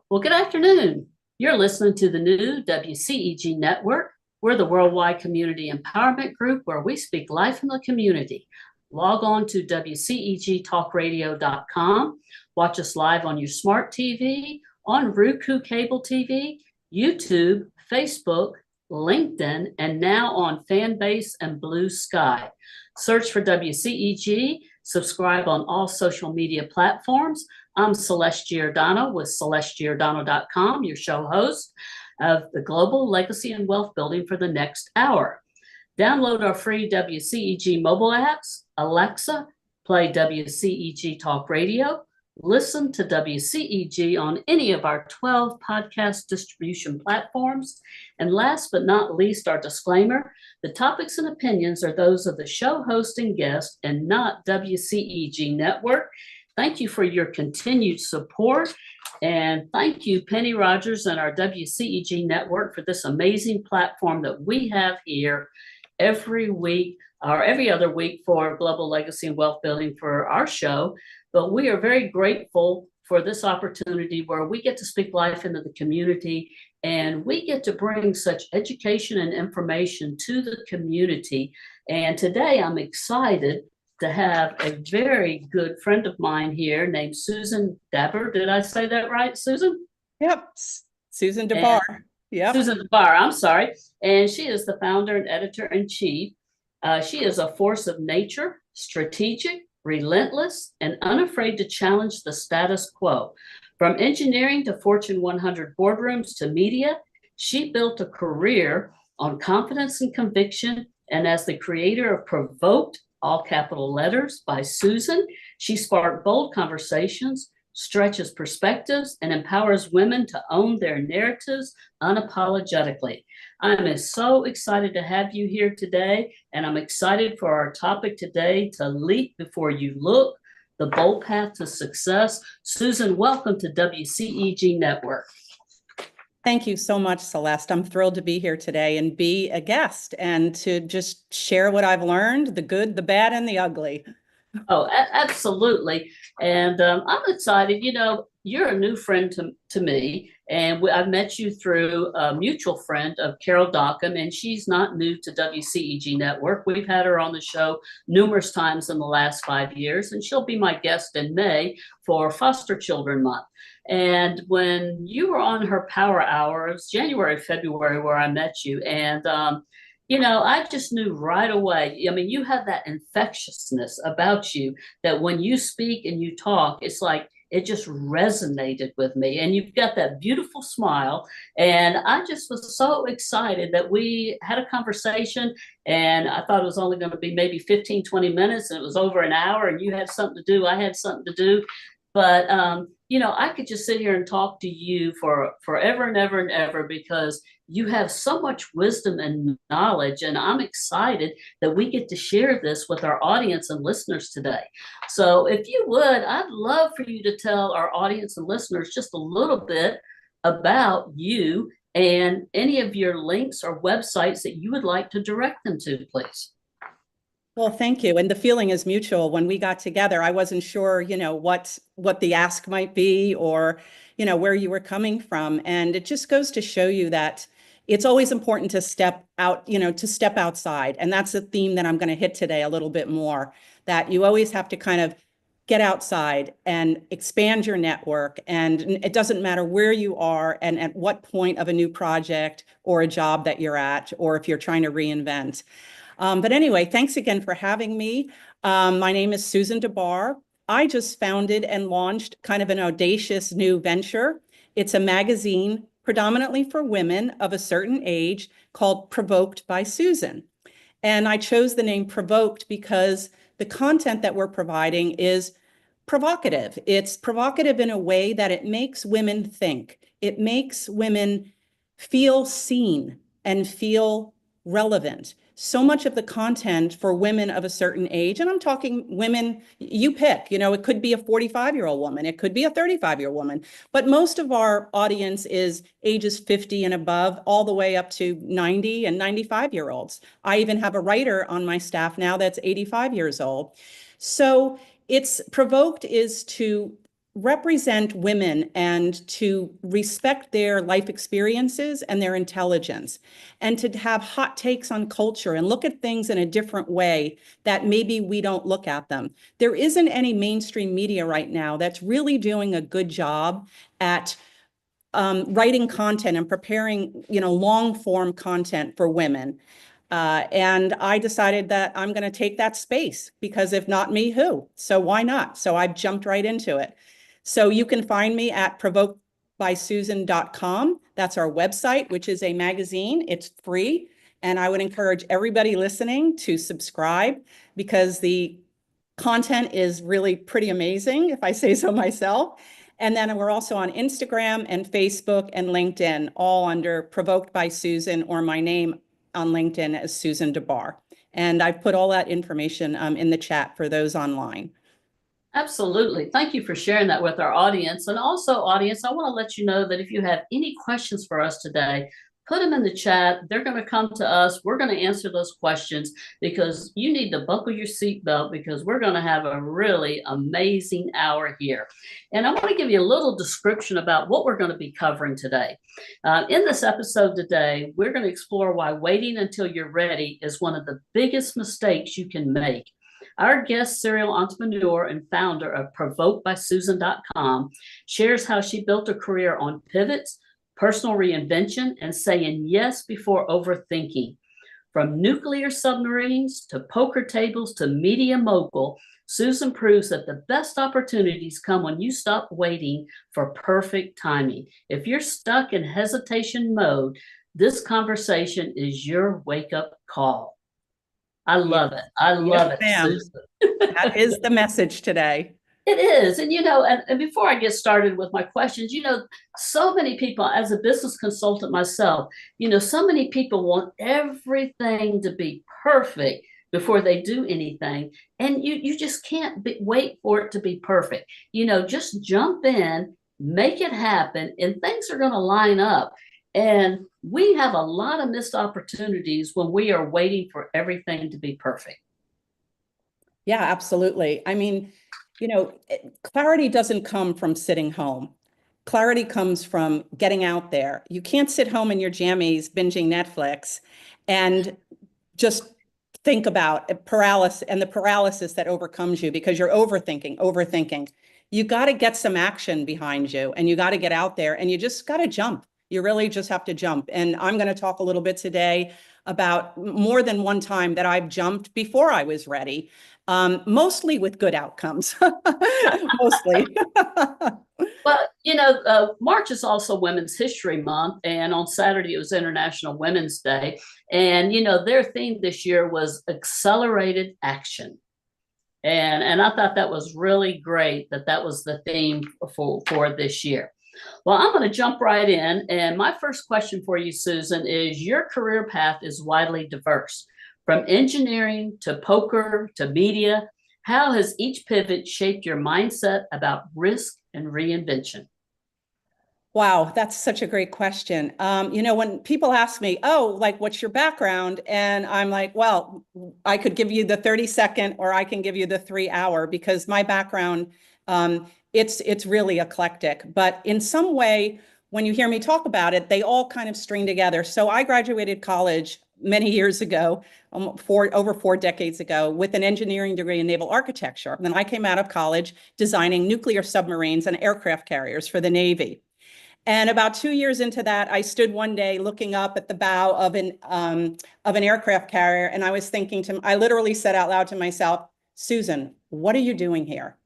Well, good afternoon. You're listening to the new WCEG Network. We're the worldwide community empowerment group where we speak life in the community. Log on to WCEGTalkRadio.com. Watch us live on your smart TV, on Roku cable TV, YouTube, Facebook, LinkedIn, and now on Fanbase and Blue Sky. Search for WCEG, subscribe on all social media platforms. I'm Celeste Giordano with CelesteGiordano.com, your show host of the Global Legacy and Wealth Building for the next hour. Download our free WCEG mobile apps. Alexa, play WCEG Talk Radio. Listen to WCEG on any of our 12 podcast distribution platforms. And last but not least, our disclaimer, the topics and opinions are those of the show host and guest and not WCEG Network. Thank you for your continued support. And thank you, Penny Rogers and our WCEG Network, for this amazing platform that we have here every week or every other week for Global Legacy and Wealth Building for our show. But we are very grateful for this opportunity where we get to speak life into the community and we get to bring such education and information to the community. And today I'm excited to have a very good friend of mine here named Susan Dabbar. Did I say that right, Susan? Yep, Susan Dabbar. Yep. Susan Dabbar, I'm sorry. And she is the founder and editor-in-chief. She is a force of nature, strategic, relentless, and unafraid to challenge the status quo. From engineering to Fortune 100 boardrooms to media, she built a career on confidence and conviction. And as the creator of Provoked, all capital letters, by Susan, she sparked bold conversations, stretches perspectives, and empowers women to own their narratives unapologetically. I'm so excited to have you here today, and I'm excited for our topic today, to leap before you look, the bold path to success. Susan, welcome to WCEG Network. Thank you so much, Celeste. I'm thrilled to be here today and be a guest and to just share what I've learned, the good, the bad, and the ugly. Oh, absolutely. And I'm excited. You know, you're a new friend to me, and I've met you through a mutual friend of Carol Dockham, and she's not new to WCEG Network. We've had her on the show numerous times in the last 5 years, and she'll be my guest in May for Foster Children Month. And when you were on her Power Hour, it was January, February, where I met you. And you know, I just knew right away. I mean, you have that infectiousness about you that when you speak and you talk, it's like it just resonated with me. And you've got that beautiful smile. And I just was so excited that we had a conversation. And I thought it was only going to be maybe 15, 20 minutes. And it was over an hour. And you had something to do. I had something to do. But, you know, I could just sit here and talk to you for forever and ever and ever because you have so much wisdom and knowledge. And I'm excited that we get to share this with our audience and listeners today. So if you would, I'd love for you to tell our audience and listeners just a little bit about you and any of your links or websites that you would like to direct them to, please. Well, thank you. And the feeling is mutual. When we got together, I wasn't sure, you know, what the ask might be or, you know, where you were coming from. And it just goes to show you that it's always important to step out, you know, to step outside. And that's a theme that I'm going to hit today a little bit more, that you always have to kind of get outside and expand your network. And it doesn't matter where you are and at what point of a new project or a job that you're at, or if you're trying to reinvent. But anyway, thanks again for having me. My name is Susan Dabbar. I just founded and launched kind of an audacious new venture. It's a magazine predominantly for women of a certain age called Provoked by Susan. And I chose the name Provoked because the content that we're providing is provocative. It's provocative in a way that it makes women think. It makes women feel seen and feel relevant. So much of the content for women of a certain age, and I'm talking women, you pick, you know, it could be a 45-year-old woman, it could be a 35-year-old woman, but most of our audience is ages 50 and above, all the way up to 90 and 95-year-olds. I even have a writer on my staff now that's 85 years old. So it's Provoked is to represent women and to respect their life experiences and their intelligence, and to have hot takes on culture and look at things in a different way that maybe we don't look at them. There isn't any mainstream media right now that's really doing a good job at writing content and preparing, long form content for women. And I decided that I'm going to take that space, because if not me, who? So why not? So I jumped right into it. So you can find me at PROVOKEDBYSUSAN.com. That's our website, which is a magazine. It's free. And I would encourage everybody listening to subscribe, because the content is really pretty amazing, if I say so myself. And then we're also on Instagram and Facebook and LinkedIn, all under Provoked by Susan, or my name on LinkedIn as Susan Dabbar. And I've put all that information in the chat for those online. Absolutely. Thank you for sharing that with our audience. And also, audience, I want to let you know that if you have any questions for us today, put them in the chat. They're going to come to us. We're going to answer those questions, because you need to buckle your seatbelt, because we're going to have a really amazing hour here. And I want to give you a little description about what we're going to be covering today. In this episode today, we're going to explore why waiting until you're ready is one of the biggest mistakes you can make. Our guest, serial entrepreneur and founder of ProvokedBySusan.com, shares how she built a career on pivots, personal reinvention, and saying yes before overthinking. From nuclear submarines to poker tables to media mogul, Susan proves that the best opportunities come when you stop waiting for perfect timing. If you're stuck in hesitation mode, this conversation is your wake-up call. I love it. I love it, Susan. That is the message today. It is. And, and before I get started with my questions, so many people, as a business consultant myself, so many people want everything to be perfect before they do anything. And you just can't wait for it to be perfect. Just jump in, make it happen, and things are going to line up. And we have a lot of missed opportunities when we are waiting for everything to be perfect. Yeah, absolutely. I mean, clarity doesn't come from sitting home. Clarity comes from getting out there. You can't sit home in your jammies binging Netflix and just think about paralysis and the paralysis that overcomes you because you're overthinking. You got to get some action behind you, and you got to get out there, and you just got to jump. You really just have to jump. And I'm going to talk a little bit today about more than one time that I've jumped before I was ready, mostly with good outcomes, mostly. Well, March is also Women's History Month, and on Saturday it was International Women's Day. And, their theme this year was accelerated action. And I thought that was really great that was the theme for this year. Well, I'm going to jump right in. And my first question for you, Susan, is your career path is widely diverse. From engineering to poker to media, how has each pivot shaped your mindset about risk and reinvention? Wow, that's such a great question. When people ask me, what's your background? And I'm like, well, I could give you the 30-second or I can give you the 3-hour, because my background, it's really eclectic. But in some way, when you hear me talk about it, they all kind of string together. So I graduated college many years ago, over 4 decades ago, with an engineering degree in naval architecture. And then I came out of college designing nuclear submarines and aircraft carriers for the Navy. And about 2 years into that, I stood one day looking up at the bow of an aircraft carrier, and I was thinking I literally said out loud to myself, Susan, what are you doing here?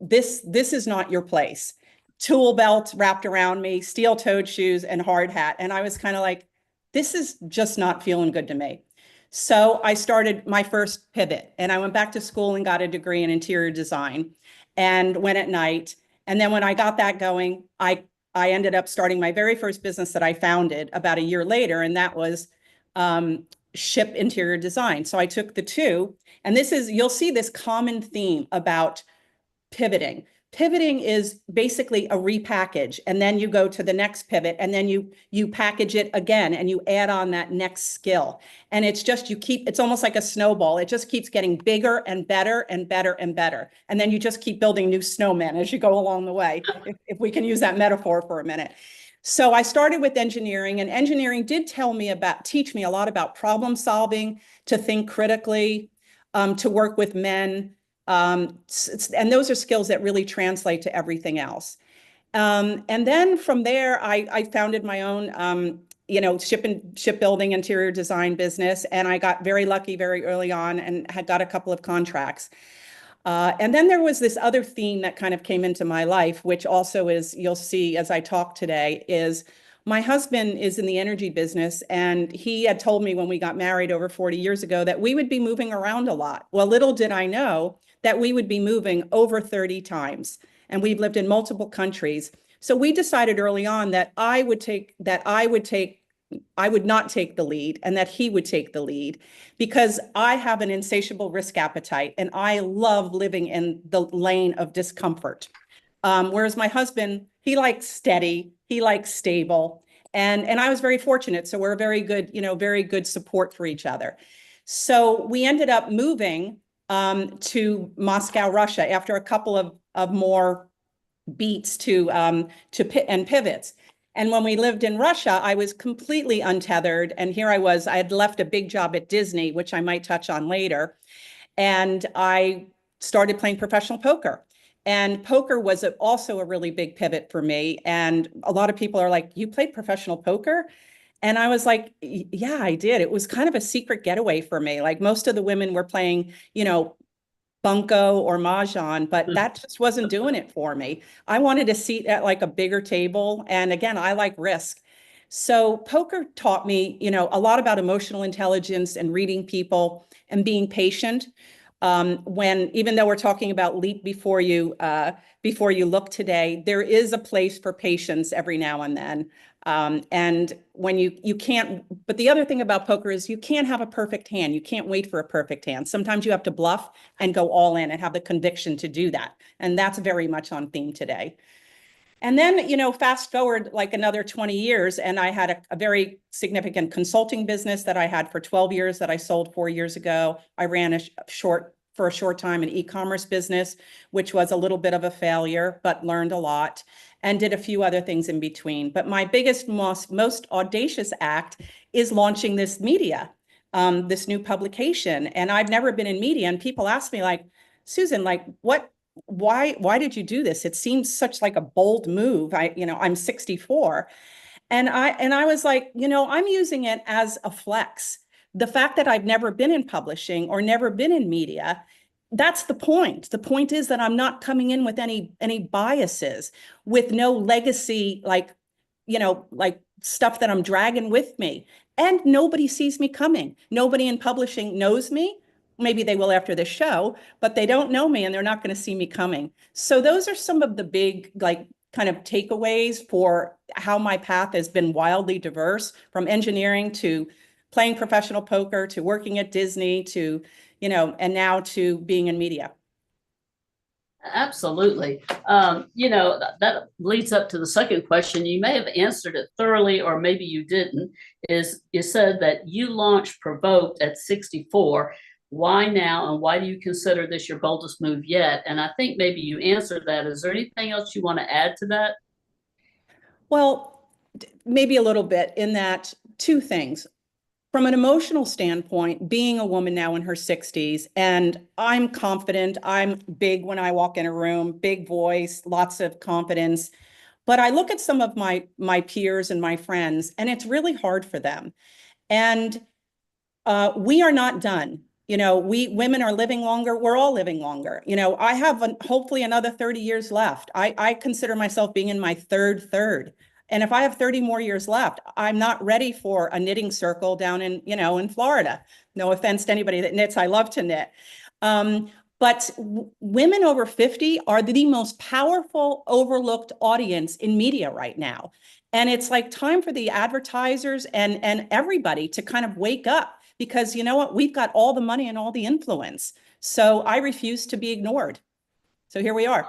This is not your place. Tool belt wrapped around me, steel-toed shoes, and hard hat. And I was kind of like, this is just not feeling good to me. So I started my first pivot, and I went back to school and got a degree in interior design and went at night. And then when I got that going, I ended up starting my very first business that I founded about a year later, and that was Ship Interior Design. So I took the two, and you'll see this common theme about pivoting. Pivoting is basically a repackage, and then you go to the next pivot, and then you package it again, and you add on that next skill. And it's just, it's almost like a snowball. It just keeps getting bigger and better and better and better. And then you just keep building new snowmen as you go along the way, if we can use that metaphor for a minute. So I started with engineering, and engineering did teach me a lot about problem solving, to think critically, to work with men. And those are skills that really translate to everything else. And then from there, I founded my own, shipbuilding interior design business. And I got very lucky very early on and had got a couple of contracts. And then there was this other theme that kind of came into my life, which also is, you'll see as I talk today, is my husband is in the energy business, and he had told me when we got married over 40 years ago that we would be moving around a lot. Well, little did I know that we would be moving over 30 times, and we've lived in multiple countries. So we decided early on that I would not take the lead, and that he would take the lead, because I have an insatiable risk appetite and I love living in the lane of discomfort. Whereas my husband, he likes steady, he likes stable. And I was very fortunate. So we're a very good support for each other. So we ended up moving to Moscow, Russia, after a couple of more beats and pivots. And when we lived in Russia, I was completely untethered. And here I had left a big job at Disney, which I might touch on later. And I started playing professional poker. And poker was also a really big pivot for me. And a lot of people are like, you played professional poker? And I was like, yeah, I did. It was kind of a secret getaway for me. Like, most of the women were playing, bunco or mahjong, but that just wasn't doing it for me. I wanted a seat at like a bigger table. And again, I like risk. So poker taught me, a lot about emotional intelligence and reading people and being patient. Even though we're talking about leap before you look today, there is a place for patience every now and then. And when you can't, but the other thing about poker is you can't have a perfect hand. You can't wait for a perfect hand. Sometimes you have to bluff and go all in and have the conviction to do that. And that's very much on theme today. And then, fast forward like another 20 years, and I had a very significant consulting business that I had for 12 years that I sold 4 years ago. I ran for a short time an e-commerce business, which was a little bit of a failure, but learned a lot, and did a few other things in between. But my biggest, most audacious act is launching this media, this new publication. And I've never been in media. And people ask me like, Susan, like, why did you do this? It seems such like a bold move. I'm 64. And I was like, I'm using it as a flex. The fact that I've never been in publishing or never been in media, that's the point. The point is that I'm not coming in with any biases, with no legacy, like stuff that I'm dragging with me. And nobody sees me coming. Nobody in publishing knows me. Maybe they will after this show, but they don't know me and they're not going to see me coming. So those are some of the big, kind of takeaways for how my path has been wildly diverse, from engineering to playing professional poker to working at Disney to, and now to being in media. Absolutely. That leads up to the second question. You may have answered it thoroughly, or maybe you didn't. Is you said that you launched Provoked at 64. Why now, and why do you consider this your boldest move yet? And I think maybe you answered that. Is there anything else you want to add to that? Well, maybe a little bit, in that two things. From an emotional standpoint, being a woman now in her 60s, and I'm confident, I'm big when I walk in a room, big voice, lots of confidence. But I look at some of my peers and my friends, and it's really hard for them. And we are not done. We women are living longer. We're all living longer. I have hopefully another 30 years left. I consider myself being in my third. And if I have 30 more years left, I'm not ready for a knitting circle down in Florida. No offense to anybody that knits. I love to knit. But women over 50 are the most powerful, overlooked audience in media right now. And it's like time for the advertisers and everybody to kind of wake up. Because you know what? We've got all the money and all the influence. So I refuse to be ignored. So here we are.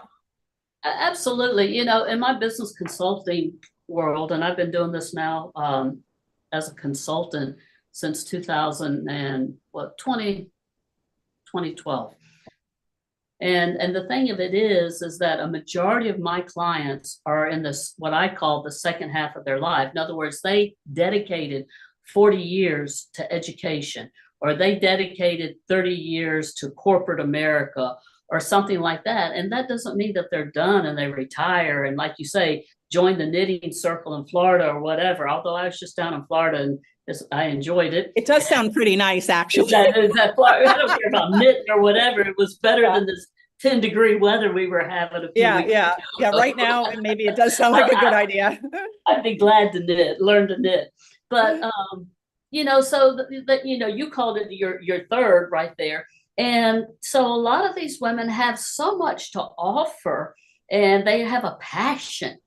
Absolutely. You know, in my business consulting world, and I've been doing this now as a consultant since 2000 and what, 2012. And the thing of it is that a majority of my clients are in this, what I call the second half of their life. In other words, they dedicated 40 years to education, or they dedicated 30 years to corporate America, or something like that. And that doesn't mean that they're done and they retire and, like you say, join the knitting circle in Florida or whatever. Although I was just down in Florida and I enjoyed it. It does sound pretty nice, actually. Is that Florida? I don't care about knitting or whatever. It was better than this 10-degree weather we were having a few weeks ago. Yeah. Right now, maybe it does sound like a good idea. I'd be glad to learn to knit. But you know, so that you know, you called it your third right there. And so a lot of these women have so much to offer, and they have a passion.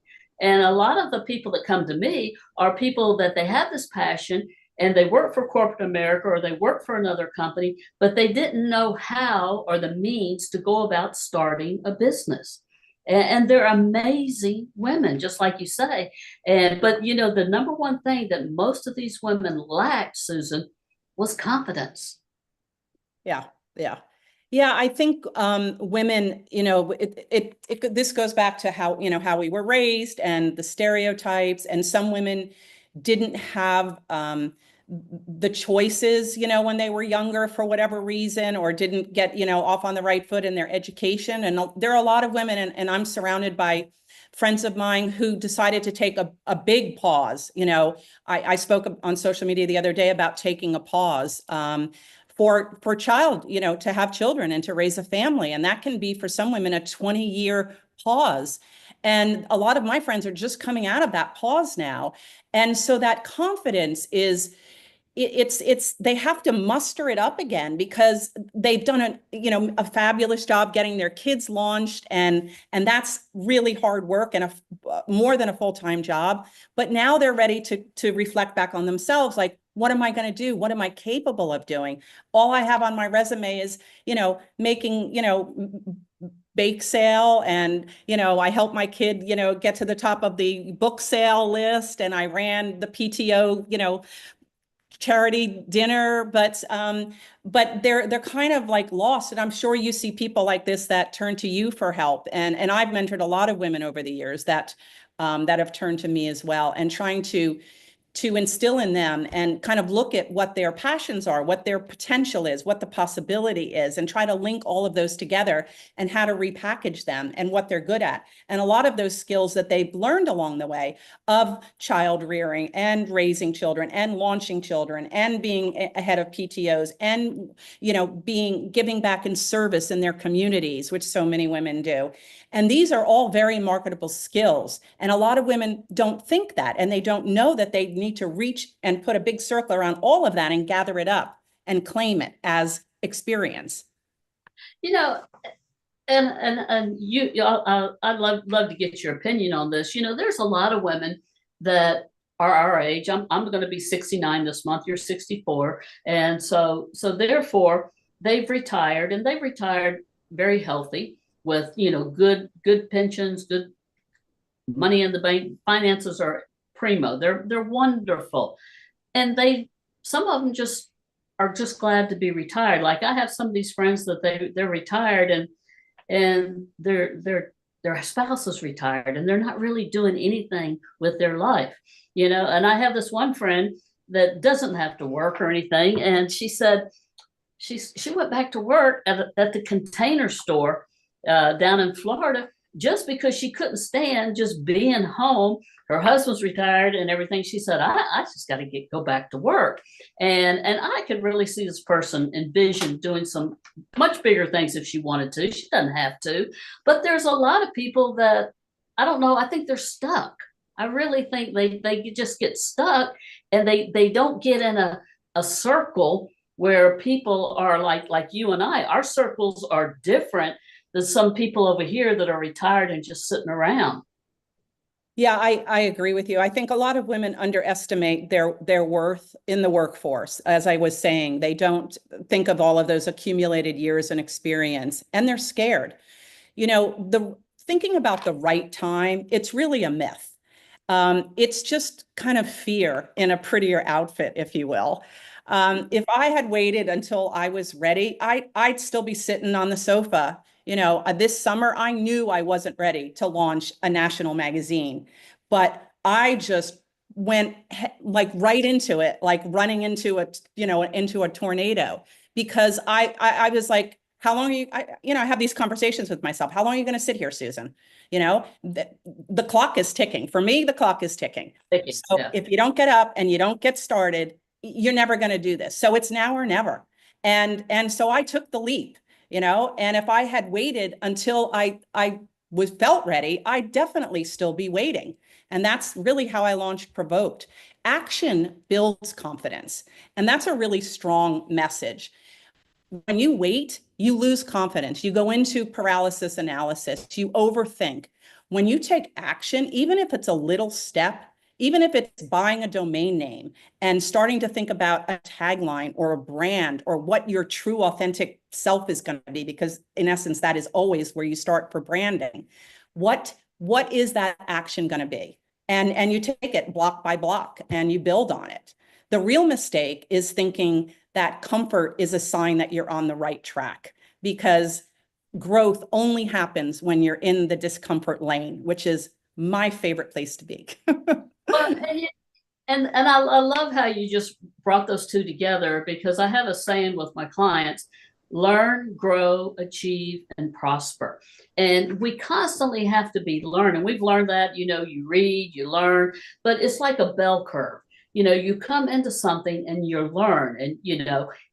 And a lot of the people that come to me are people that they have this passion, and they work for corporate America or they work for another company, but they didn't know how or the means to go about starting a business. And they're amazing women, just like you say. But you know, the number one thing that most of these women lacked, Susan, was confidence. Yeah, I think women, you know, this goes back to how, you know, how we were raised and the stereotypes, and some women didn't have the choices, you know, when they were younger for whatever reason, or didn't get, you know, off on the right foot in their education. And there are a lot of women, and I'm surrounded by friends of mine who decided to take a big pause. You know, I spoke on social media the other day about taking a pause for child, you know, to have children and to raise a family. And that can be for some women a 20-year pause. And a lot of my friends are just coming out of that pause now. And so that confidence is, they have to muster it up again, because they've done a fabulous job getting their kids launched, and that's really hard work and more than a full-time job. But now they're ready to reflect back on themselves, like, what am I going to do? What am I capable of doing? All I have on my resume is, you know, making, you know, bake sale, and, you know, I helped my kid, you know, get to the top of the book sale list, and I ran the PTO, you know, charity dinner, but they're kind of like lost. And I'm sure you see people like this that turn to you for help. And I've mentored a lot of women over the years that have turned to me as well, and trying to instill in them and kind of look at what their passions are, what their potential is, what the possibility is, and try to link all of those together and how to repackage them and what they're good at. And a lot of those skills that they've learned along the way of child rearing and raising children and launching children and being ahead of PTOs and, you know, giving back in service in their communities, which so many women do. And these are all very marketable skills. And a lot of women don't think that, and they don't know that they need to reach and put a big circle around all of that and gather it up and claim it as experience. You know, and I'd love to get your opinion on this. You know, there's a lot of women that are our age. I'm going to be 69 this month. You're 64, and so therefore they've retired, and they've retired very healthy, with, you know, good pensions, good money in the bank. Finances are primo. They're wonderful, and some of them are just glad to be retired. Like, I have some of these friends that they're retired, and their spouse is retired, and they're not really doing anything with their life, you know. And I have this one friend that doesn't have to work or anything, and she said she went back to work at the Container Store down in Florida, just because she couldn't stand just being home. Her husband's retired and everything. She said, I just got to go back to work. And I could really see this person envision doing some much bigger things if she wanted to. She doesn't have to. But there's a lot of people that, I don't know, I think they're stuck. I really think they just get stuck, and they don't get in a circle where people are like you and I. Our circles are different. There's some people over here that are retired and just sitting around. Yeah, I agree with you. I think a lot of women underestimate their worth in the workforce. As I was saying, they don't think of all of those accumulated years and experience, and they're scared. You know, the thinking about the right time, it's really a myth. It's just kind of fear in a prettier outfit, if you will. If I had waited until I was ready, I'd still be sitting on the sofa. This summer, I knew I wasn't ready to launch a national magazine, but I just went like right into it, like running into into a tornado, because I was like, how long are you, I have these conversations with myself. How long are you going to sit here, Susan? The clock is ticking. For me, the clock is ticking. So Yeah. if you don't get up and you don't get started, you're never going to do this. So it's now or never. And so I took the leap, and if I had waited until I was felt ready, I'd definitely still be waiting. And that's really how I launched Provoked. Action builds confidence. And that's a really strong message. When you wait, you lose confidence. You go into paralysis analysis. You overthink. When you take action, even if it's a little step, even if it's buying a domain name and starting to think about a tagline or a brand or what your true authentic self is going to be, because in essence, that is always where you start for branding. What is that action going to be? And you take it block by block and you build on it. The real mistake is thinking that comfort is a sign that you're on the right track, because growth only happens when you're in the discomfort lane, which is my favorite place to be. Well, and I love how you just brought those two together, because I have a saying with my clients: learn, grow, achieve, and prosper. And we constantly have to be learning. We've learned that, you read, you learn, but it's like a bell curve. You come into something and you learn,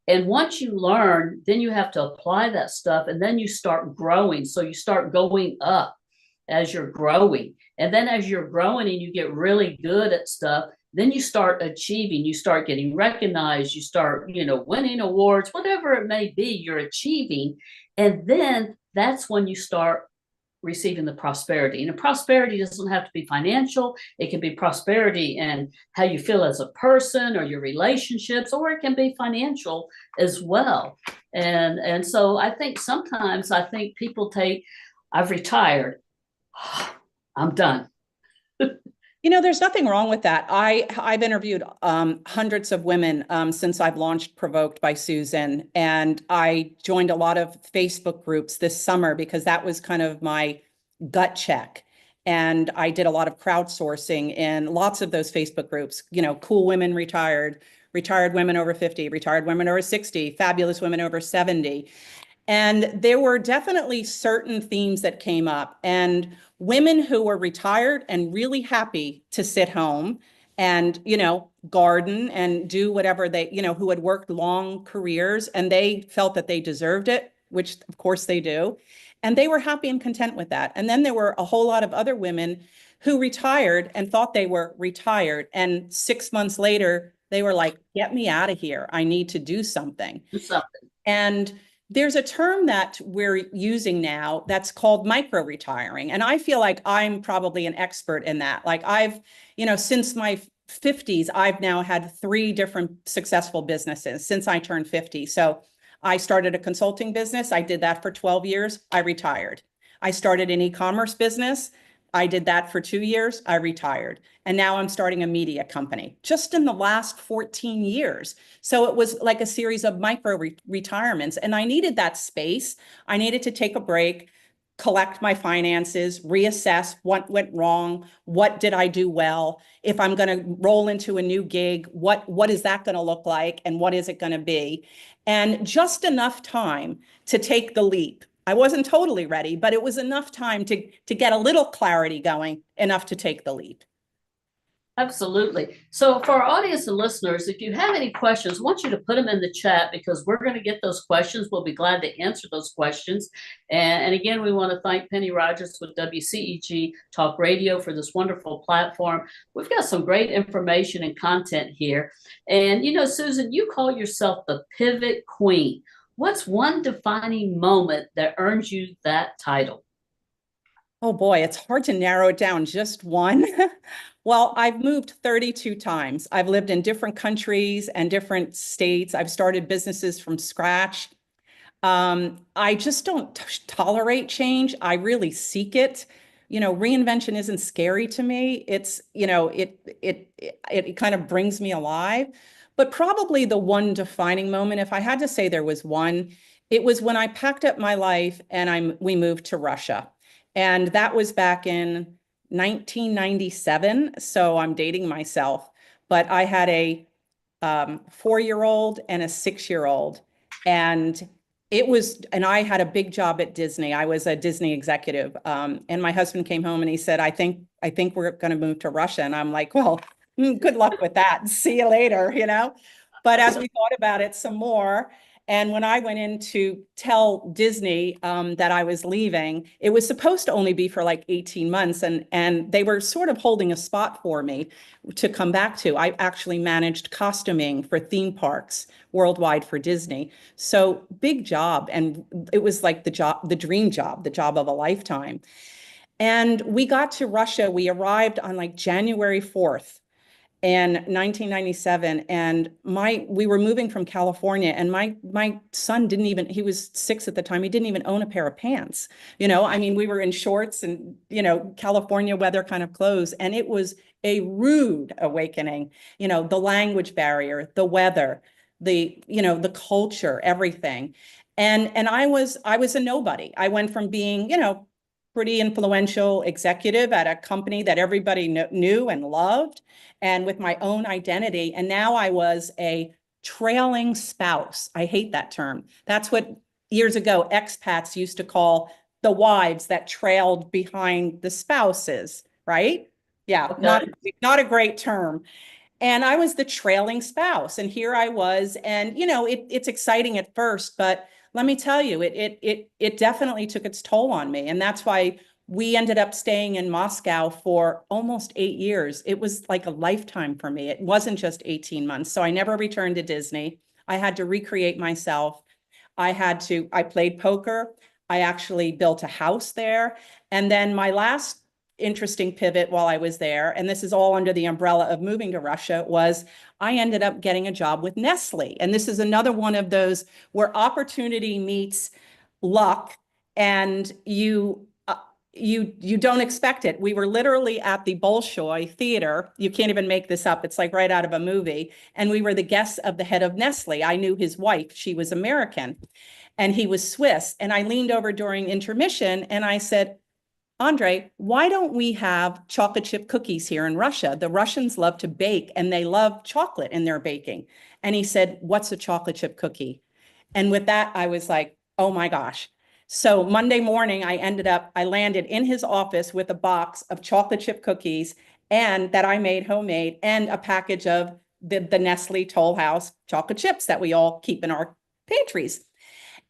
and once you learn, then you have to apply that stuff, and then you start growing. So you start going up as you're growing. And then as you're growing and you get really good at stuff, then you start achieving, you start getting recognized, you start, winning awards, whatever it may be, you're achieving. And then that's when you start receiving the prosperity. And the prosperity doesn't have to be financial. It can be prosperity and how you feel as a person or your relationships, or it can be financial as well. And so I think sometimes people I've retired. I'm done. There's nothing wrong with that. I've interviewed hundreds of women since I've launched Provoked by Susan, and I joined a lot of Facebook groups this summer because that was kind of my gut check. And I did a lot of crowdsourcing in lots of those Facebook groups, cool women retired women over 50, retired women over 60, fabulous women over 70. And there were definitely certain themes that came up, and women who were retired and really happy to sit home and, garden and do whatever they, who had worked long careers and they felt that they deserved it, which of course they do. And they were happy and content with that. And then there were a whole lot of other women who retired and thought they were retired. And 6 months later, they were like, get me out of here. I need to do something. And there's a term that we're using now that's called micro retiring. And I feel like I'm probably an expert in that. Like since my 50s, I've now had 3 different successful businesses since I turned 50. So I started a consulting business. I did that for 12 years. I retired. I started an e-commerce business. I did that for 2 years. I retired. And now I'm starting a media company just in the last 14 years. So it was like a series of micro retirements. And I needed that space. I needed to take a break, collect my finances, reassess what went wrong. What did I do well? If I'm going to roll into a new gig, what is that going to look like? And what is it going to be? And just enough time to take the leap. I wasn't totally ready, but it was enough time to get a little clarity going, enough to take the leap. Absolutely. So for our audience and listeners, if you have any questions, I want you to put them in the chat, because we're going to get those questions. We'll be glad to answer those questions. And again, we want to thank Penny Rogers with WCEG Talk Radio for this wonderful platform. We've got some great information and content here. And, Susan, you call yourself the Pivot Queen. What's one defining moment that earns you that title? Oh boy, it's hard to narrow it down, just one. Well, I've moved 32 times. I've lived in different countries and different states. I've started businesses from scratch. I just don't tolerate change. I really seek it. Reinvention isn't scary to me. It kind of brings me alive. But probably the one defining moment, if I had to say there was one, it was when I packed up my life and we moved to Russia. And that was back in 1997. So I'm dating myself. But I had a 4-year-old and a 6-year-old. And I had a big job at Disney. I was a Disney executive. And my husband came home and he said, I think we're going to move to Russia. And I'm like, well, good luck with that. See you later. But as we thought about it some more, and when I went in to tell Disney that I was leaving, it was supposed to only be for like 18 months. And they were sort of holding a spot for me to come back to. I actually managed costuming for theme parks worldwide for Disney. So big job. And it was like the dream job, the job of a lifetime. And we got to Russia. We arrived on like January 4th in 1997, and we were moving from California, and my son he was 6 at the time, he didn't even own a pair of pants. I mean, we were in shorts and California weather kind of clothes, and it was a rude awakening. The language barrier, the weather, the culture, everything. And I was a nobody. I went from being pretty influential executive at a company that everybody knew and loved, and with my own identity. And now I was a trailing spouse. I hate that term. That's what years ago expats used to call the wives that trailed behind the spouses, right? Yeah, Okay. not a great term. And I was the trailing spouse. And here I was. And it's exciting at first, but let me tell you, it definitely took its toll on me. And that's why we ended up staying in Moscow for almost 8 years. It was like a lifetime for me. It wasn't just 18 months. So I never returned to Disney. I had to recreate myself. I played poker. I actually built a house there. And then my last interesting pivot while I was there, and this is all under the umbrella of moving to Russia, was I ended up getting a job with Nestle. And this is another one of those where opportunity meets luck, and you don't expect it. We were literally at the Bolshoi Theater. You can't even make this up. It's like right out of a movie. And we were the guests of the head of Nestle. I knew his wife. She was American and he was Swiss. And I leaned over during intermission and I said, Andre, why don't we have chocolate chip cookies here in Russia? The Russians love to bake and they love chocolate in their baking. And he said, what's a chocolate chip cookie? And with that, I was like, oh my gosh. So Monday morning, I landed in his office with a box of chocolate chip cookies and that I made homemade, and a package of the Nestle Toll House chocolate chips that we all keep in our pantries.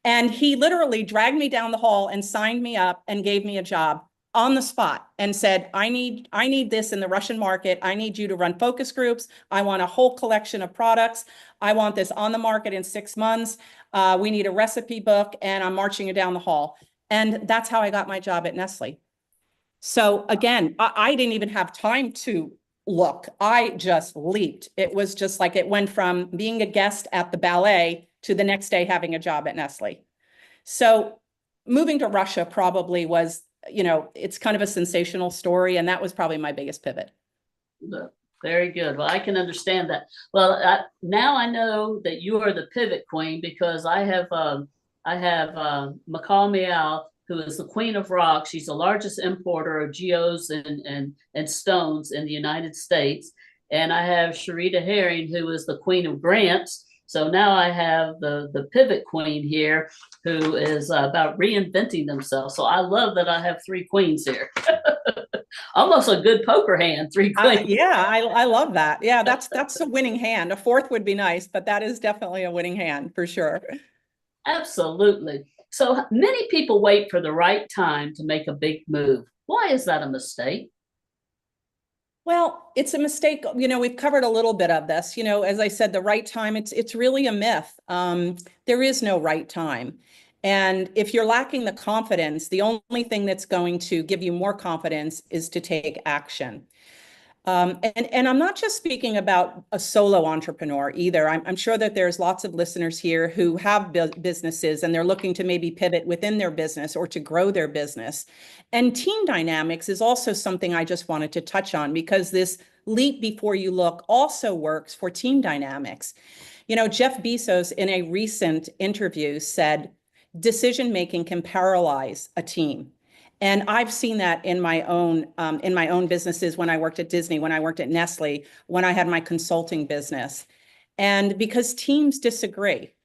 And he literally dragged me down the hall and signed me up and gave me a job on the spot and said, I need this in the Russian market. I need you to run focus groups. I want a whole collection of products. I want this on the market in 6 months. We need a recipe book, and I'm marching you down the hall. And that's how I got my job at Nestle. So again, I didn't even have time to look. I just leaped. It was just like it went from being a guest at the ballet to the next day having a job at Nestle. So moving to Russia probably was, it's kind of a sensational story. And that was probably my biggest pivot. Very good. Well, I can understand that. Well, now I know that you are the pivot queen, because I have Macau Miao, who is the queen of rock. She's the largest importer of geos and stones in the United States. And I have Sharita Herring, who is the queen of grants. So now I have the pivot queen here, who is about reinventing themselves. So I love that I have 3 queens here. Almost a good poker hand, 3 queens. Yeah, I love that. Yeah, that's a winning hand. A 4th would be nice, but that is definitely a winning hand for sure. Absolutely. So many people wait for the right time to make a big move. Why is that a mistake? Well, it's a mistake. We've covered a little bit of this. As I said, the right time, it's really a myth. There is no right time. And if you're lacking the confidence, the only thing that's going to give you more confidence is to take action. And I'm not just speaking about a solo entrepreneur either. I'm sure that there's lots of listeners here who have businesses and they're looking to maybe pivot within their business or to grow their business. And team dynamics is also something I just wanted to touch on because this leap before you look also works for team dynamics. You know, Jeff Bezos in a recent interview said, decision making can paralyze a team. And I've seen that in my own businesses when I worked at Disney, when I worked at Nestle, when I had my consulting business. And because teams disagree,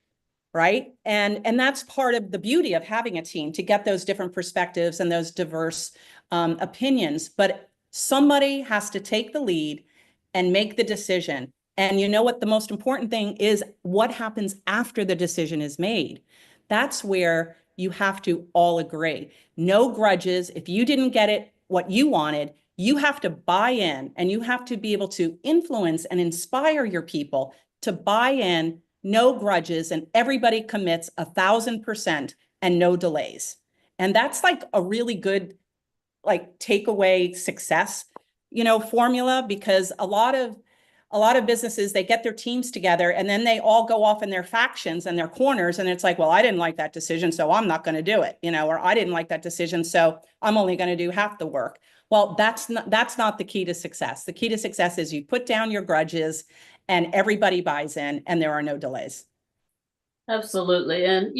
right? And that's part of the beauty of having a team to get those different perspectives and those diverse opinions. But somebody has to take the lead and make the decision. And you know what? The most important thing is what happens after the decision is made. That's where you have to all agree. No grudges. If you didn't get it, what you wanted, you have to buy in and you have to be able to influence and inspire your people to buy in, no grudges, and everybody commits 1,000% and no delays. And that's like a really good like takeaway success, formula, because a lot of businesses, they get their teams together and then they all go off in their factions and their corners. And it's like, well, I didn't like that decision, so I'm not going to do it, or I didn't like that decision, so I'm only going to do half the work. Well, that's not the key to success. The key to success is you put down your grudges and everybody buys in and there are no delays. Absolutely. And,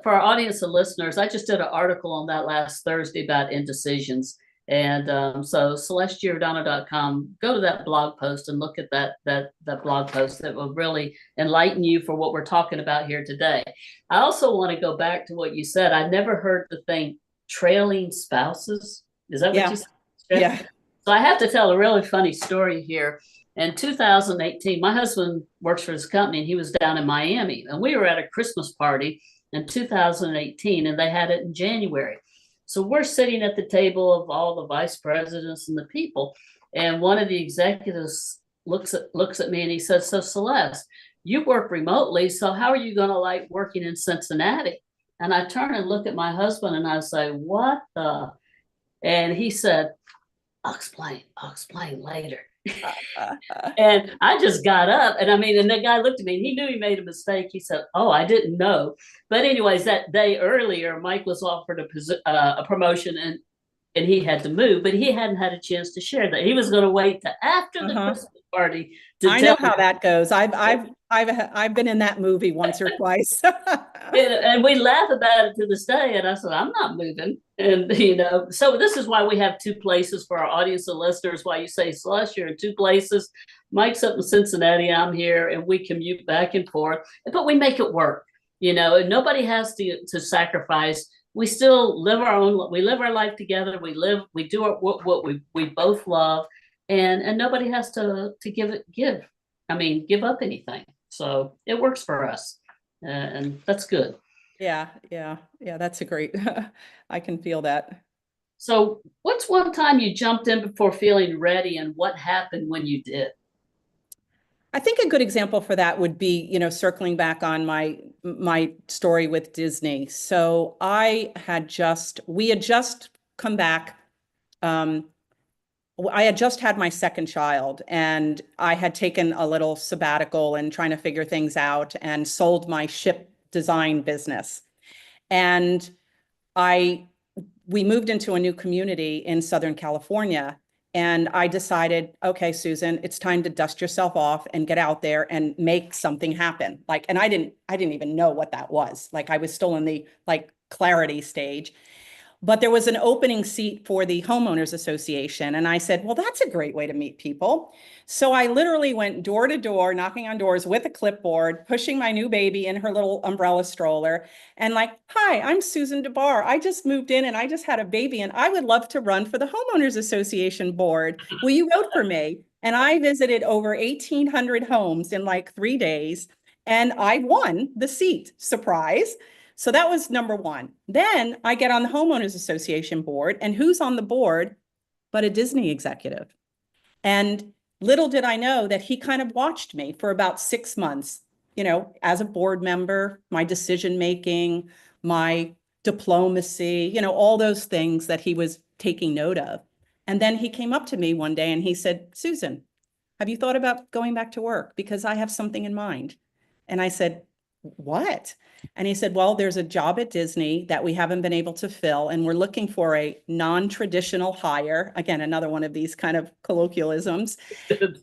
for our audience of listeners, I just did an article on that last Thursday about indecisions. And so CelesteGiordano.com, go to that blog post and look at that blog post that will really enlighten you for what we're talking about here today. I also want to go back to what you said. I never heard the thing trailing spouses. Is that what you said? Yeah. So I have to tell a really funny story here. In 2018, my husband works for his company and he was down in Miami and we were at a Christmas party in 2018 and they had it in January. So we're sitting at the table of all the vice presidents and the people. And one of the executives looks at me and he says, so Celeste, you work remotely. So how are you going to like working in Cincinnati? And I turn and look at my husband and I say, what the? And he said, I'll explain later. And I just got up and and the guy looked at me and he knew he made a mistake. He said, oh, I didn't know. But anyways, that day earlier, Mike was offered a promotion and he had to move, but he hadn't had a chance to share that. He was going to wait to after the Christmas party to I know how that goes. I've been in that movie once or twice. And we laugh about it to this day. And I said, I'm not moving. And, so this is why we have two places for our audience and listeners. Why you say, Celeste, you're in two places. Mike's up in Cincinnati, I'm here, and we commute back and forth. But we make it work, and nobody has to sacrifice. We still live we live our life together. We do what we both love. And nobody has to give up anything. So it works for us. And that's good. Yeah. That's a great, I can feel that. So what's one time you jumped in before feeling ready and what happened when you did? I think a good example for that would be, circling back on my story with Disney. So we had just come back. I had just had my second child and I had taken a little sabbatical and trying to figure things out and sold my ship design business. And we moved into a new community in Southern California. And I decided, okay, Susan, it's time to dust yourself off and get out there and make something happen. And I didn't even know what that was. I was still in the clarity stage. But there was an opening seat for the homeowners association. And I said, well, that's a great way to meet people. So I literally went door to door, knocking on doors with a clipboard, pushing my new baby in her little umbrella stroller. And hi, I'm Susan Dabbar. I just moved in and I just had a baby and I would love to run for the homeowners association board. Will you vote for me? And I visited over 1,800 homes in 3 days. And I won the seat. Surprise. So that was number one. Then I get on the homeowners association board and who's on the board but a Disney executive. And little did I know that he kind of watched me for about 6 months, as a board member, my decision-making, my diplomacy, all those things that he was taking note of. And then he came up to me one day and he said, Susan, have you thought about going back to work? Because I have something in mind. And I said, what? And he said, well, there's a job at Disney that we haven't been able to fill, and we're looking for a non-traditional hire. Again, another one of these kind of colloquialisms.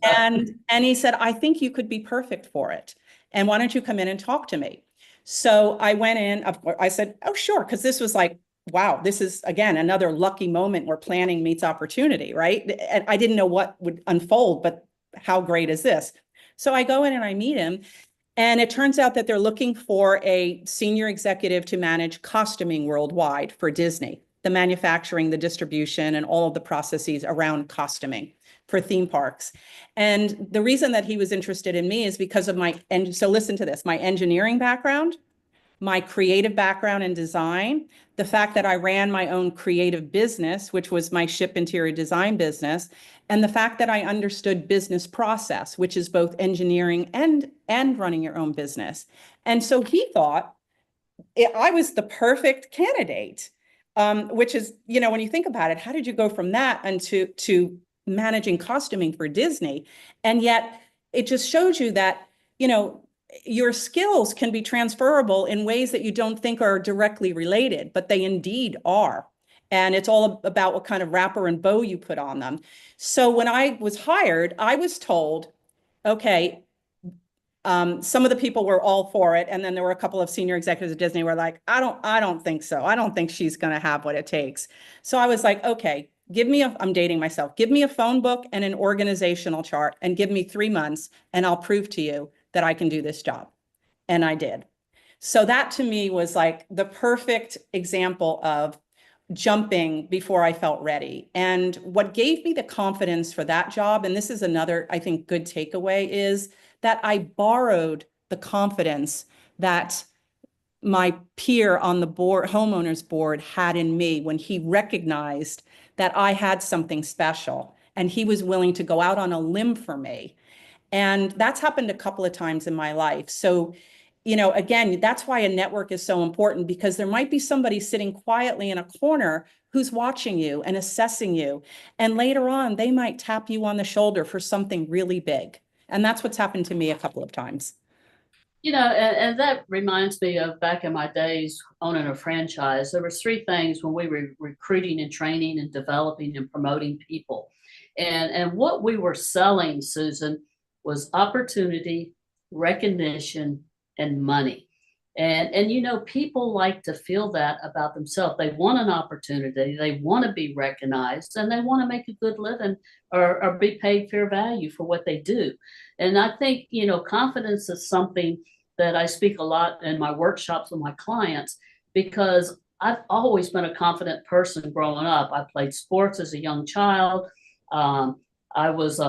And he said, I think you could be perfect for it. And why don't you come in and talk to me? So I went in, of course, I said, oh, sure. Because this was like, wow, this is, again, another lucky moment where planning meets opportunity, right? And I didn't know what would unfold, but how great is this? So I go in and I meet him. And it turns out that they're looking for a senior executive to manage costuming worldwide for Disney, the manufacturing, the distribution, and all of the processes around costuming for theme parks. And the reason that he was interested in me is because of and so listen to this, my engineering background, my creative background in design, the fact that I ran my own creative business, which was my ship interior design business, and the fact that I understood business process, which is both engineering and running your own business. And so he thought I was the perfect candidate, which is, when you think about it, how did you go from that to managing costuming for Disney? And yet it just shows you that, your skills can be transferable in ways that you don't think are directly related, but they indeed are. And it's all about what kind of wrapper and bow you put on them. So when I was hired, I was told, okay, some of the people were all for it. And then there were a couple of senior executives at Disney who were like, I don't think so. I don't think she's going to have what it takes. So I was like, okay, I'm dating myself. Give me a phone book and an organizational chart and give me 3 months and I'll prove to you that I can do this job. And I did. So that to me was like the perfect example of jumping before I felt ready. And what gave me the confidence for that job, and this is another, I think, good takeaway, is that I borrowed the confidence that my peer on the board, homeowners board, had in me when he recognized that I had something special and he was willing to go out on a limb for me. And that's happened a couple of times in my life. So, again, that's why a network is so important, because there might be somebody sitting quietly in a corner who's watching you and assessing you. And later on, they might tap you on the shoulder for something really big. And that's what's happened to me a couple of times. And that reminds me of back in my days owning a franchise. There was 3 things when we were recruiting and training and developing and promoting people. And what we were selling, Susan, was opportunity, recognition, and money. And people like to feel that about themselves. They want an opportunity, they want to be recognized, and they want to make a good living or be paid fair value for what they do. And I think, confidence is something that I speak a lot in my workshops with my clients, because I've always been a confident person growing up. I played sports as a young child. I was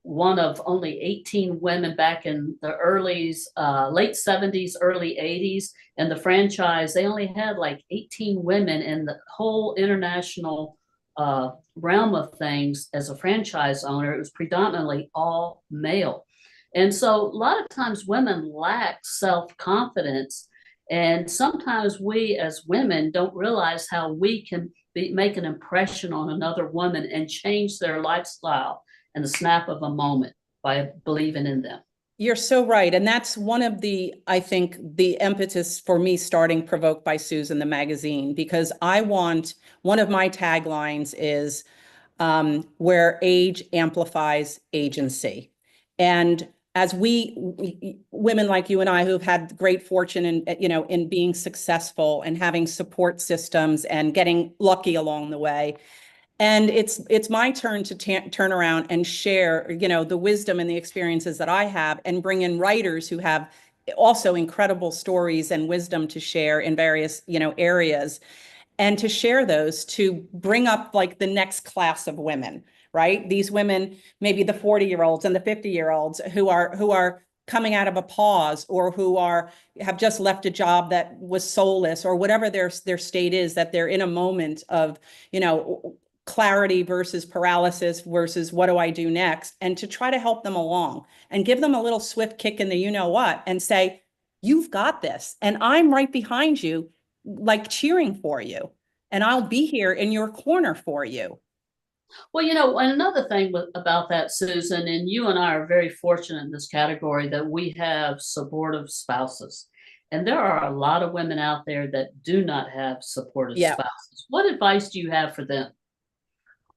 one of only 18 women back in the late 70s, early 80s. And the franchise, they only had like 18 women in the whole international realm of things. As a franchise owner, it was predominantly all male. And so a lot of times women lack self-confidence. And sometimes we as women don't realize how we can make an impression on another woman and change their lifestyle in the snap of a moment by believing in them. You're so right. And that's one of I think, the impetus for me starting Provoked by Susan, the magazine, because one of my taglines is where age amplifies agency. And as we women like you and I, who've had great fortune in being successful and having support systems and getting lucky along the way, and it's my turn to turn around and share, the wisdom and the experiences that I have, and bring in writers who have also incredible stories and wisdom to share in various, areas, and to share those to bring up like the next class of women, right? These women, maybe the 40-year-olds and the 50-year-olds who are coming out of a pause, or who have just left a job that was soulless, or whatever their state is, that they're in a moment of, clarity versus paralysis versus what do I do next, and to try to help them along and give them a little swift kick in the what, and say, you've got this, and I'm right behind you, like cheering for you, and I'll be here in your corner for you. Well, and another thing about that, Susan, and you and I are very fortunate in this category that we have supportive spouses. And there are a lot of women out there that do not have supportive Yeah. spouses. What advice do you have for them?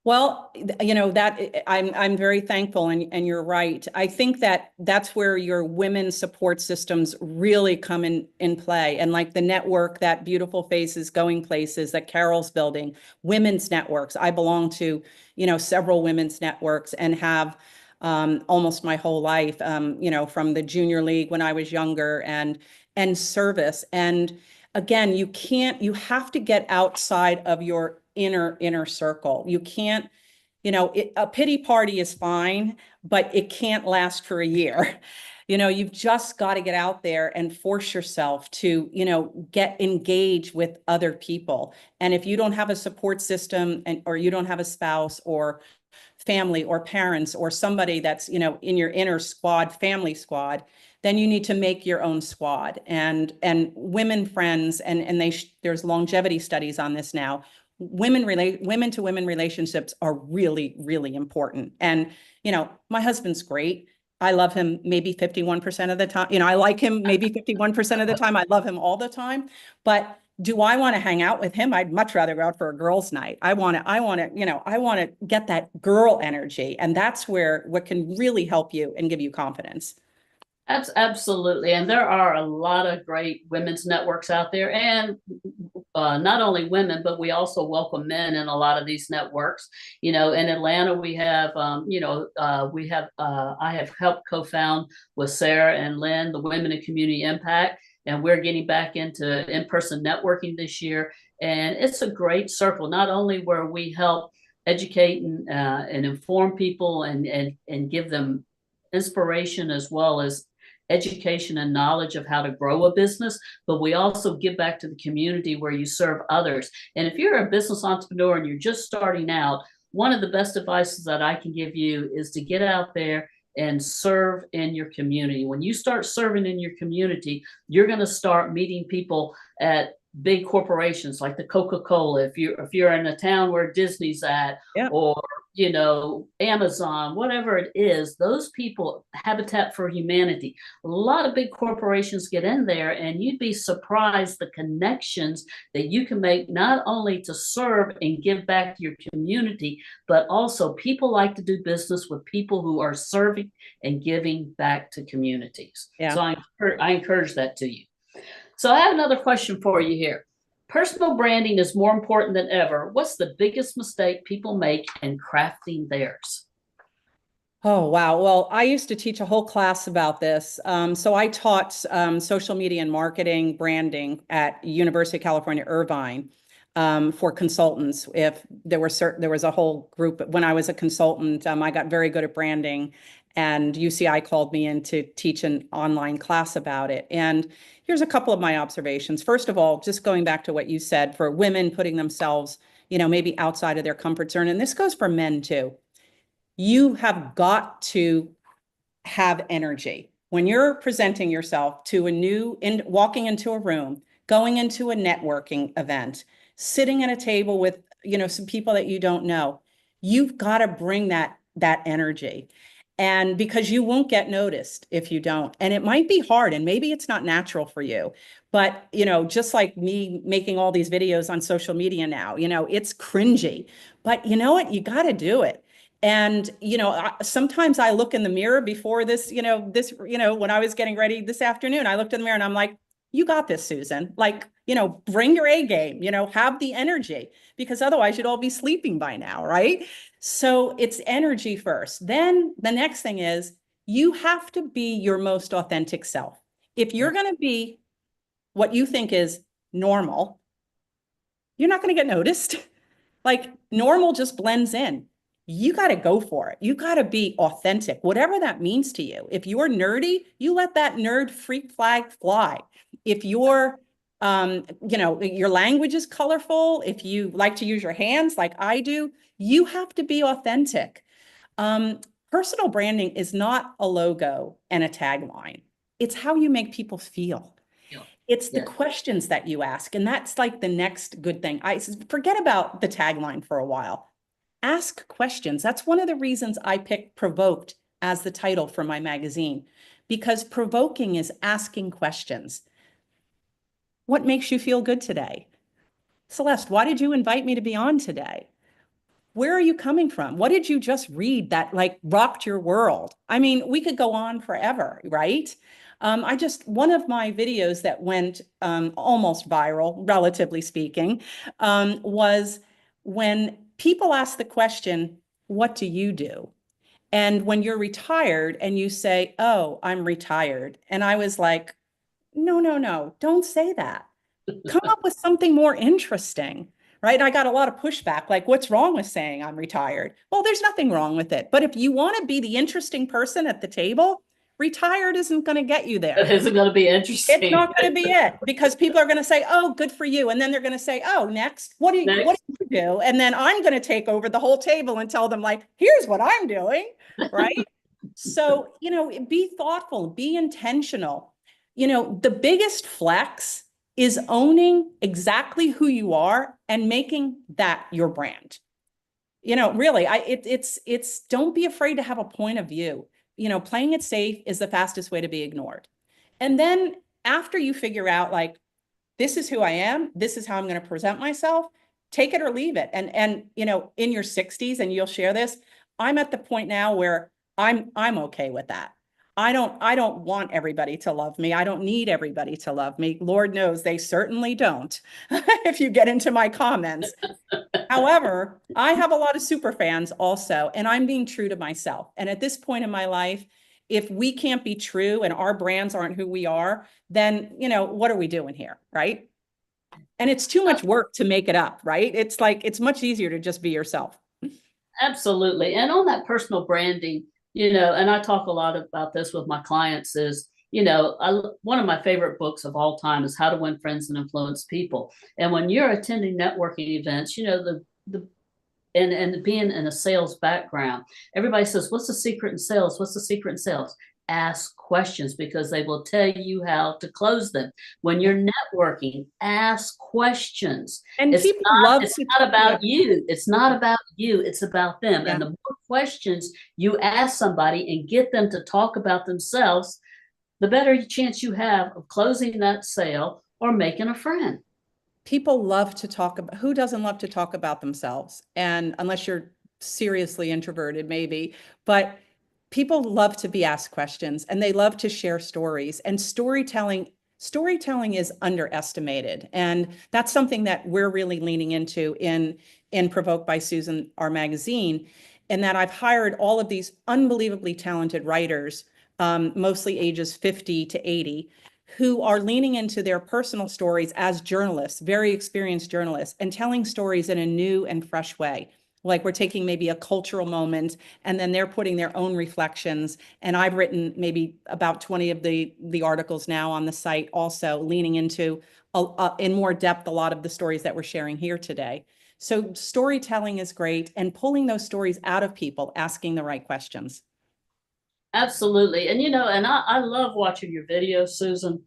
Well, that I'm very thankful, and you're right. I think that that's where your women's support systems really come in play. And like the network, that Beautiful Faces Going Places that Carol's building, women's networks. I belong to, several women's networks and have almost my whole life, from the junior league when I was younger and service. And again, you have to get outside of your inner circle. You can't, a pity party is fine, but it can't last for a year. You've just got to get out there and force yourself to, get engaged with other people. And if you don't have a support system or you don't have a spouse or family or parents or somebody that's, in your inner squad, family squad, then you need to make your own squad. And women friends, and there's longevity studies on this now. Women to women relationships are really, really important. And, my husband's great. I love him maybe 51% of the time. I like him maybe 51% of the time. I love him all the time. But do I want to hang out with him? I'd much rather go out for a girls' night. I want to get that girl energy. And that's what can really help you and give you confidence. Absolutely. And there are a lot of great women's networks out there. And not only women, but we also welcome men in a lot of these networks. In Atlanta, we have, I have helped co-found with Sarah and Lynn, the Women in Community Impact, and we're getting back into in-person networking this year. And it's a great circle, not only where we help educate and inform people and give them inspiration as well as education and knowledge of how to grow a business, but we also give back to the community where you serve others. And if you're a business entrepreneur and you're just starting out, one of the best advices that I can give you is to get out there and serve in your community. When you start serving in your community, you're going to start meeting people at big corporations like the Coca-Cola. If you're in a town where Disney's at, Yeah. or Amazon, whatever it is, those people, Habitat for Humanity, a lot of big corporations get in there, and you'd be surprised the connections that you can make, not only to serve and give back to your community, but also people like to do business with people who are serving and giving back to communities. Yeah. So I encourage that to you. So I have another question for you here. Personal branding is more important than ever. What's the biggest mistake people make in crafting theirs? Oh, wow. Well, I used to teach a whole class about this. So I taught social media and marketing branding at University of California, Irvine, for consultants. If there was a whole group when I was a consultant, I got very good at branding, and UCI called me in to teach an online class about it. And here's a couple of my observations. First of all, just going back to what you said, for women putting themselves, maybe outside of their comfort zone, and this goes for men too. You have got to have energy. When you're presenting yourself to walking into a room, going into a networking event, sitting at a table with, some people that you don't know, you've got to bring that energy. And because you won't get noticed if you don't. And it might be hard, and maybe it's not natural for you. But, just like me making all these videos on social media now, it's cringy. But you know what? You got to do it. And, sometimes I look in the mirror before this, when I was getting ready this afternoon, I looked in the mirror and I'm like, you got this, Susan. Like, bring your A game, have the energy, because otherwise you'd all be sleeping by now, right? So it's energy first. Then the next thing is you have to be your most authentic self. If you're going to be what you think is normal, you're not going to get noticed. Like, normal just blends in. You got to go for it. You got to be authentic, whatever that means to you. If you're nerdy, you let that nerd freak flag fly. If you're, your language is colorful, if you like to use your hands like I do, you have to be authentic. Personal branding is not a logo and a tagline. It's how you make people feel. It's the questions that you ask. And that's like the next good thing. I forget about the tagline for a while. Ask questions. That's one of the reasons I picked Provoked as the title for my magazine, because provoking is asking questions. What makes you feel good today? Celeste, why did you invite me to be on today? Where are you coming from? What did you just read that like rocked your world? I mean, we could go on forever, right? One of my videos that went almost viral, relatively speaking, was when people ask the question, what do you do? And when you're retired and you say, oh, I'm retired. And I was like, no, no, no, don't say that. Come up with something more interesting, right? I got a lot of pushback, like, what's wrong with saying I'm retired? Well, there's nothing wrong with it. But if you want to be the interesting person at the table, retired isn't going to get you there. It isn't going to be It's interesting. not going to be it, because people are going to say, oh, good for you. And then they're going to say, oh, next, what do Next. you do? And then I'm going to take over the whole table and tell them, like, here's what I'm doing, right? So, be thoughtful, be intentional. The biggest flex is owning exactly who you are and making that your brand. Really, it's don't be afraid to have a point of view. Playing it safe is the fastest way to be ignored. And then after you figure out, like, this is who I am, this is how I'm going to present myself, take it or leave it. And in your 60s, and you'll share this, I'm at the point now where I'm okay with that. I don't want everybody to love me. I don't need everybody to love me. Lord knows they certainly don't, if you get into my comments. However, I have a lot of super fans also, and I'm being true to myself. And at this point in my life, if we can't be true and our brands aren't who we are, then, what are we doing here, right? And it's too much work to make it up, right? It's like, it's much easier to just be yourself. Absolutely. And on that personal branding, and I talk a lot about this with my clients is, one of my favorite books of all time is How to Win Friends and Influence People. And when you're attending networking events, and being in a sales background, everybody says, what's the secret in sales? What's the secret in sales? Ask questions, because they will tell you how to close them. When you're networking, ask questions. And It's people not, love it's to, not about you. It's not about you. It's about them. Yeah. And the more questions you ask somebody and get them to talk about themselves, the better chance you have of closing that sale or making a friend. People love to talk about, who doesn't love to talk about themselves? And unless you're seriously introverted, maybe, but people love to be asked questions and they love to share stories, and storytelling is underestimated. And that's something that we're really leaning into in Provoked by Susan, our magazine, and that I've hired all of these unbelievably talented writers, mostly ages 50 to 80, who are leaning into their personal stories as journalists, very experienced journalists, and telling stories in a new and fresh way. Like, we're taking maybe a cultural moment and then they're putting their own reflections. And I've written maybe about 20 of the articles now on the site, also leaning into in more depth a lot of the stories that we're sharing here today. So storytelling is great, and pulling those stories out of people, asking the right questions. Absolutely. And and I love watching your videos, Susan.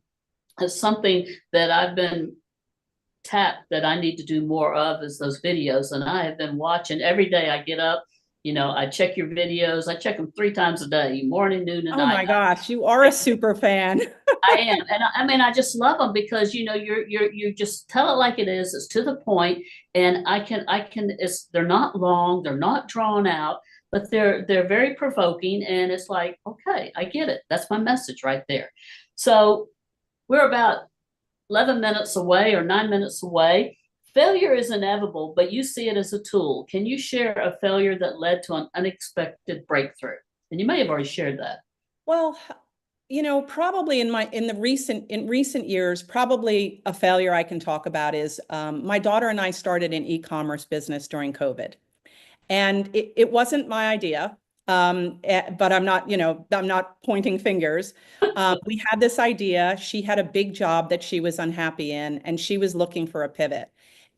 It's something that I've been tapped that I need to do more of, is those videos. And I have been watching every day. I get up, I check your videos. I check them 3 times a day, morning, noon, and Oh night. my gosh, you are a super fan. I am. And I mean, I just love them because, you just tell it like it is. It's to the point. And they're not long, they're not drawn out, but they're very provoking. And it's like, okay, I get it. That's my message right there. So we're about 11 minutes away or 9 minutes away. Failure is inevitable, but you see it as a tool. Can you share a failure that led to an unexpected breakthrough? And you may have already shared that. Well, probably in recent years, probably a failure I can talk about is my daughter and I started an e-commerce business during COVID. And it wasn't my idea, but I'm not pointing fingers. We had this idea. She had a big job that she was unhappy in, and she was looking for a pivot.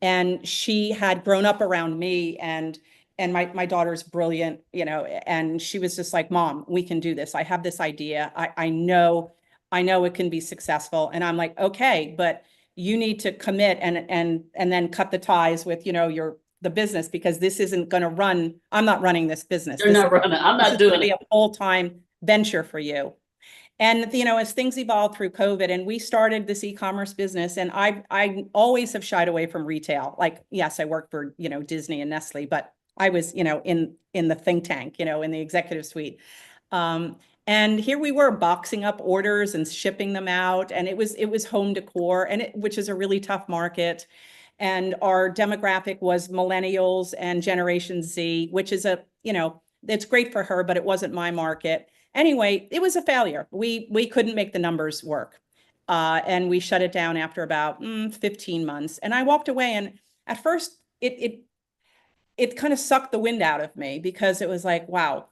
And she had grown up around me, and my daughter's brilliant, and she was just like, Mom, we can do this. I have this idea. I know it can be successful. And I'm like, okay, but you need to commit and then cut the ties with, your the business because this isn't going to run. I'm not running this business. You're not running. I'm This not is going to doing be it. a full-time venture for you. And, you know, as things evolved through COVID and we started this e-commerce business, and I always have shied away from retail. Like, yes, I work for, you know, Disney and Nestle, but I was, you know, in the think tank, you know, in the executive suite. And here we were boxing up orders and shipping them out. And it was home decor, and which is a really tough market. And our demographic was millennials and Generation Z, which is you know, it's great for her, but it wasn't my market. Anyway, it was a failure. We couldn't make the numbers work. And we shut it down after about 15 months. And I walked away, and at first it kind of sucked the wind out of me because it was like, wow,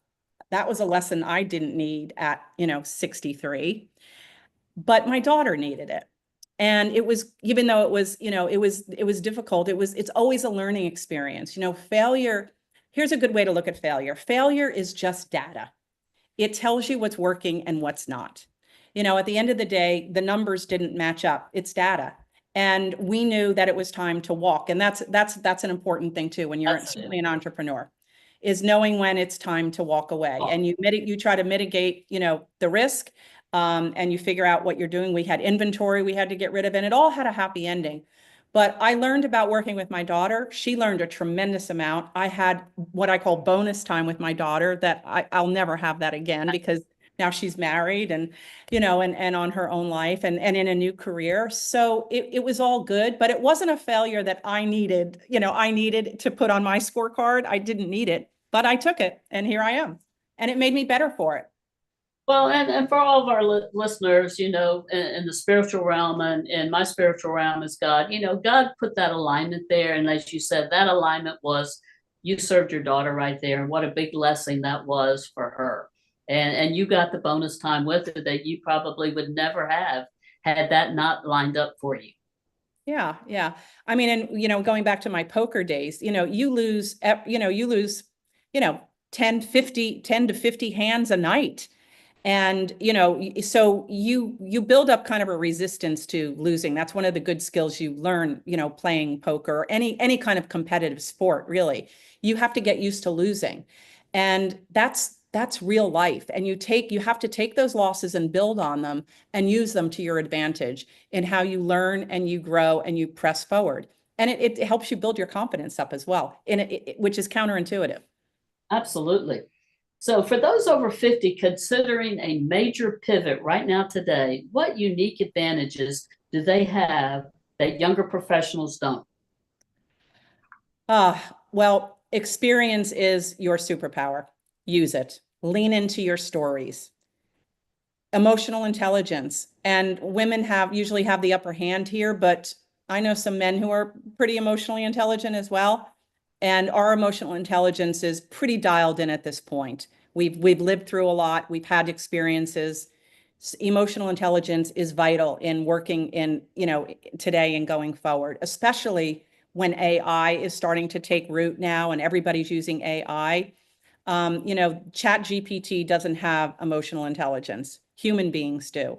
that was a lesson I didn't need at, you know, 63, but my daughter needed it. And it was, even though it was, you know, it was difficult, it's always a learning experience. You know, failure, here's a good way to look at failure. Failure is just data. It tells you what's working and what's not. You know, at the end of the day, the numbers didn't match up. It's data. And we knew that it was time to walk. And that's an important thing too, when you're certainly an entrepreneur, is knowing when it's time to walk away. And you try to mitigate, you know, the risk, and you figure out what you're doing. We had inventory we had to get rid of, and it all had a happy ending. But I learned about working with my daughter. She learned a tremendous amount. I had what I call bonus time with my daughter that I'll never have that again, because now she's married and, you know, and on her own life and in a new career. So it was all good, but it wasn't a failure that I needed, you know, I needed to put on my scorecard. I didn't need it, but I took it, and here I am. And it made me better for it. Well, and for all of our listeners, you know, in the spiritual realm, and my spiritual realm is God. You know, God put that alignment there. And as you said, that alignment was, you served your daughter right there. And what a big blessing that was for her. And you got the bonus time with it that you probably would never have had that not lined up for you. Yeah, yeah. I mean, and, you know, going back to my poker days, you know, you lose, you know, 10 to 50 hands a night. And, you know, so you build up kind of a resistance to losing. That's one of the good skills you learn, you know, playing poker or any kind of competitive sport, really. You have to get used to losing. And that's real life. And you have to take those losses and build on them and use them to your advantage in how you learn and you grow and you press forward. And it helps you build your confidence up as well, which is counterintuitive. Absolutely. So for those over 50 considering a major pivot right now today, what unique advantages do they have that younger professionals don't? Well, experience is your superpower. Use it. Lean into your stories. Emotional intelligence. And women usually have the upper hand here, but I know some men who are pretty emotionally intelligent as well. And our emotional intelligence is pretty dialed in at this point. We've lived through a lot. We've had experiences. Emotional intelligence is vital in working in, you know, today and going forward, especially when AI is starting to take root now and everybody's using AI. You know, Chat GPT doesn't have emotional intelligence. Human beings do.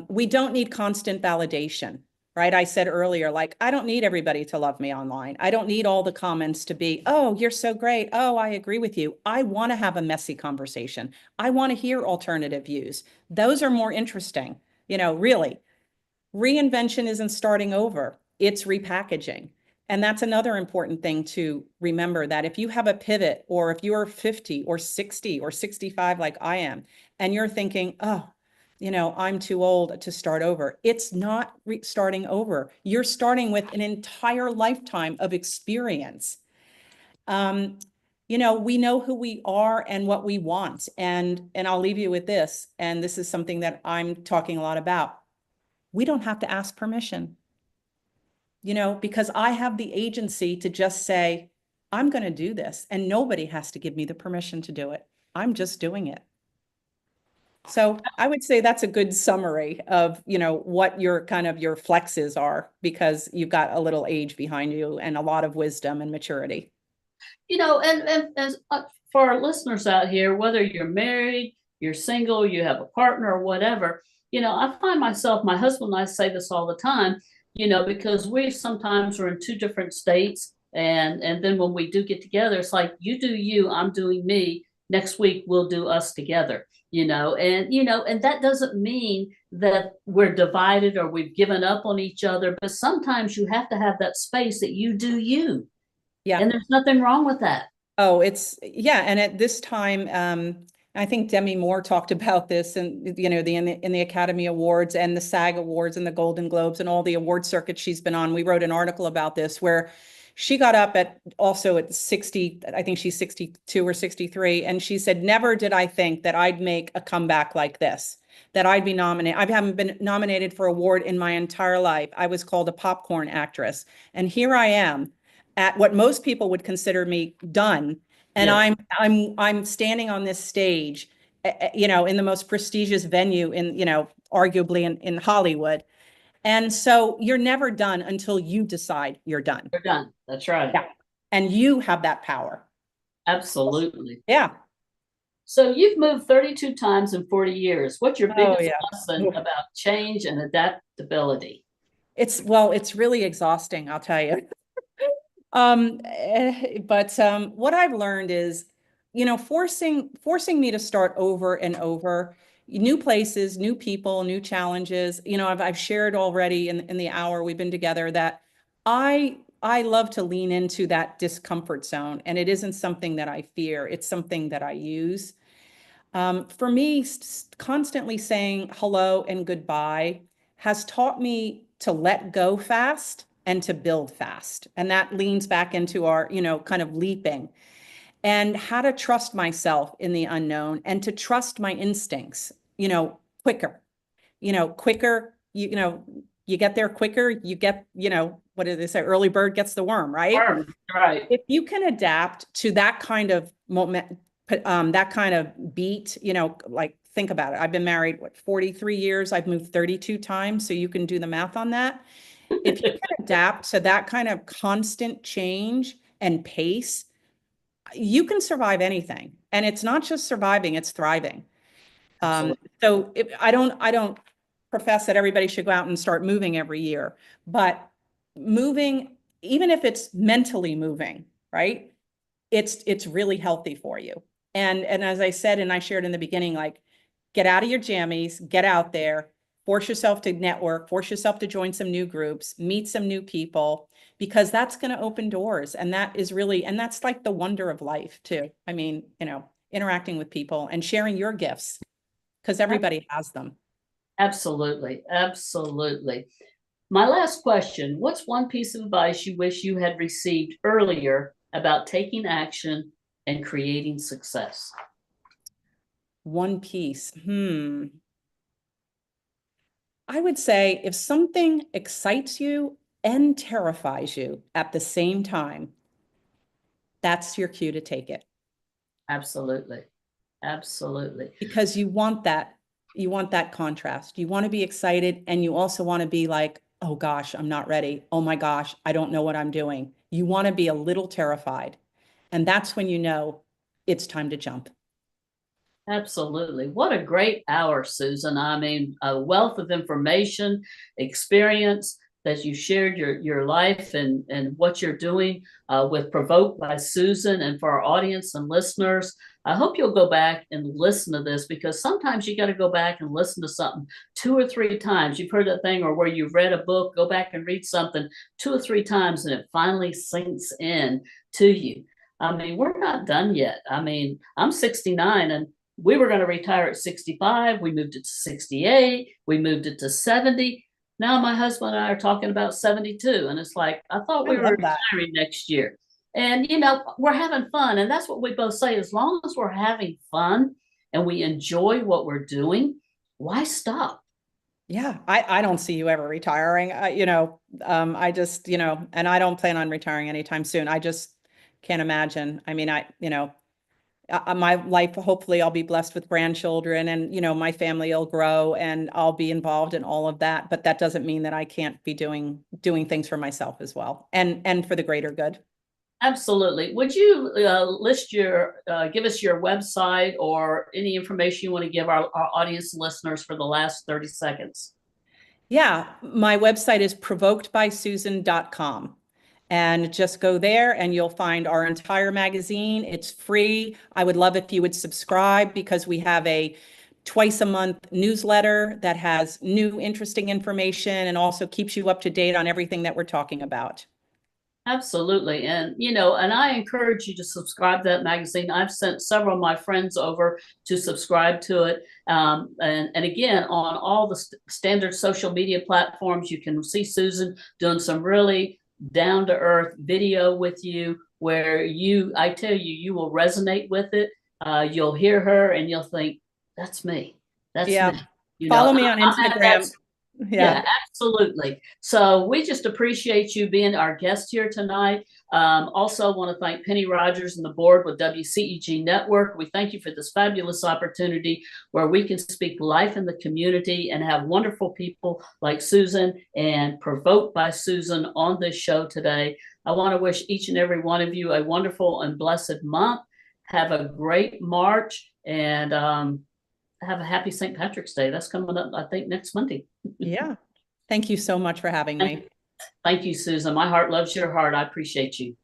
We don't need constant validation, right? I said earlier, like, I don't need everybody to love me online. I don't need all the comments to be, oh, you're so great. Oh, I agree with you. I want to have a messy conversation. I want to hear alternative views. Those are more interesting. You know, really, reinvention isn't starting over. It's repackaging. And that's another important thing to remember, that if you have a pivot, or if you're 50 or 60 or 65 like I am, and you're thinking, oh, you know, I'm too old to start over. It's not starting over. You're starting with an entire lifetime of experience. You know, we know who we are and what we want. And I'll leave you with this. And this is something that I'm talking a lot about. We don't have to ask permission, you know, because I have the agency to just say, I'm going to do this, and nobody has to give me the permission to do it. I'm just doing it. So I would say that's a good summary of, you know, what your kind of your flexes are, because you've got a little age behind you and a lot of wisdom and maturity. You know, and as for our listeners out here, whether you're married, you're single, you have a partner or whatever, you know, I find myself, my husband and I say this all the time, you know, because we sometimes are in two different states And then when we do get together, it's like you do you, I'm doing me. Next week we'll do us together, and that doesn't mean that we're divided or we've given up on each other, but sometimes you have to have that space that you do you. Yeah. And there's nothing wrong with that. Oh, yeah. And at this time, I think Demi Moore talked about this and, in the Academy Awards and the SAG Awards and the Golden Globes and all the award circuits she's been on. We wrote an article about this where she got up at 60, I think she's 62 or 63. And she said, never did I think that I'd make a comeback like this, that I'd be nominated. I haven't been nominated for award in my entire life. I was called a popcorn actress. And here I am at what most people would consider me done. And Yes. I'm standing on this stage, in the most prestigious venue arguably in Hollywood. And so you're never done until you decide you're done. You're done. That's right. Yeah. And you have that power. Absolutely. Yeah. So you've moved 32 times in 40 years. What's your biggest yeah. lesson about change and adaptability? It's really exhausting, I'll tell you. But what I've learned is, forcing me to start over and over, new places, new people, new challenges. I've shared already in the hour we've been together that I love to lean into that discomfort zone, and it isn't something that I fear. It's something that I use. For me, constantly saying hello and goodbye has taught me to let go fast and to build fast. And that leans back into our, kind of leaping and how to trust myself in the unknown and to trust my instincts, quicker, quicker, you get there quicker, you get, what do they say? Early bird gets the worm, right? Right. If you can adapt to that kind of moment, that kind of beat, like think about it. I've been married, 43 years. I've moved 32 times. So you can do the math on that. If you can adapt to that kind of constant change and pace, you can survive anything. And it's not just surviving, it's thriving. So I don't profess that everybody should go out and start moving every year, but moving, even if it's mentally moving, right? It's really healthy for you. And as I said, and I shared in the beginning, like, get out of your jammies, get out there, force yourself to network, force yourself to join some new groups, meet some new people, because that's going to open doors. And that's like the wonder of life too. I mean, interacting with people and sharing your gifts, because everybody has them. Absolutely. Absolutely. My last question, what's one piece of advice you wish you had received earlier about taking action and creating success? One piece. I would say if something excites you and terrifies you at the same time, that's your cue to take it. Absolutely. Absolutely. Because you want that contrast. You want to be excited and you also want to be like, oh gosh, I'm not ready. Oh my gosh, I don't know what I'm doing. You want to be a little terrified. And that's when you know it's time to jump. Absolutely. What a great hour, Susan. I mean, a wealth of information, experience that you shared your life and what you're doing with Provoked by Susan. And for our audience and listeners, I hope you'll go back and listen to this, because sometimes you got to go back and listen to something 2 or 3 times. You've heard that thing, or where you've read a book, go back and read something 2 or 3 times and it finally sinks in to you. I mean, we're not done yet. I mean, I'm 69 and we were going to retire at 65. We moved it to 68. We moved it to 70. Now my husband and I are talking about 72. And it's like, I thought we were retiring next year. And, we're having fun. And that's what we both say. As long as we're having fun and we enjoy what we're doing, why stop? Yeah, I don't see you ever retiring. I just, and I don't plan on retiring anytime soon. I just can't imagine. I mean, my life, hopefully I'll be blessed with grandchildren and, my family will grow and I'll be involved in all of that. But that doesn't mean that I can't be doing things for myself as well and for the greater good. Absolutely. Would you give us your website or any information you want to give our audience listeners for the last 30 seconds? Yeah, my website is provokedbysusan.com. And just go there and you'll find our entire magazine. It's free. I would love if you would subscribe because we have a twice a month newsletter that has new interesting information and also keeps you up to date on everything that we're talking about. Absolutely. And, and I encourage you to subscribe to that magazine. I've sent several of my friends over to subscribe to it. And again, on all the standard social media platforms, you can see Susan doing some really down to earth video with you where I tell you, you will resonate with it. You'll hear her and you'll think, that's me. That's Yeah. me. Follow me on Instagram. Yeah, absolutely. So we just appreciate you being our guest here tonight. Also want to thank Penny Rogers and the board with WCEG Network. We thank you for this fabulous opportunity where we can speak life in the community and have wonderful people like Susan and Provoked by Susan on this show today. I want to wish each and every one of you a wonderful and blessed month. Have a great March and have a happy St. Patrick's Day. That's coming up, I think, next Monday. Yeah. Thank you so much for having me. Thank you, Susan. My heart loves your heart. I appreciate you.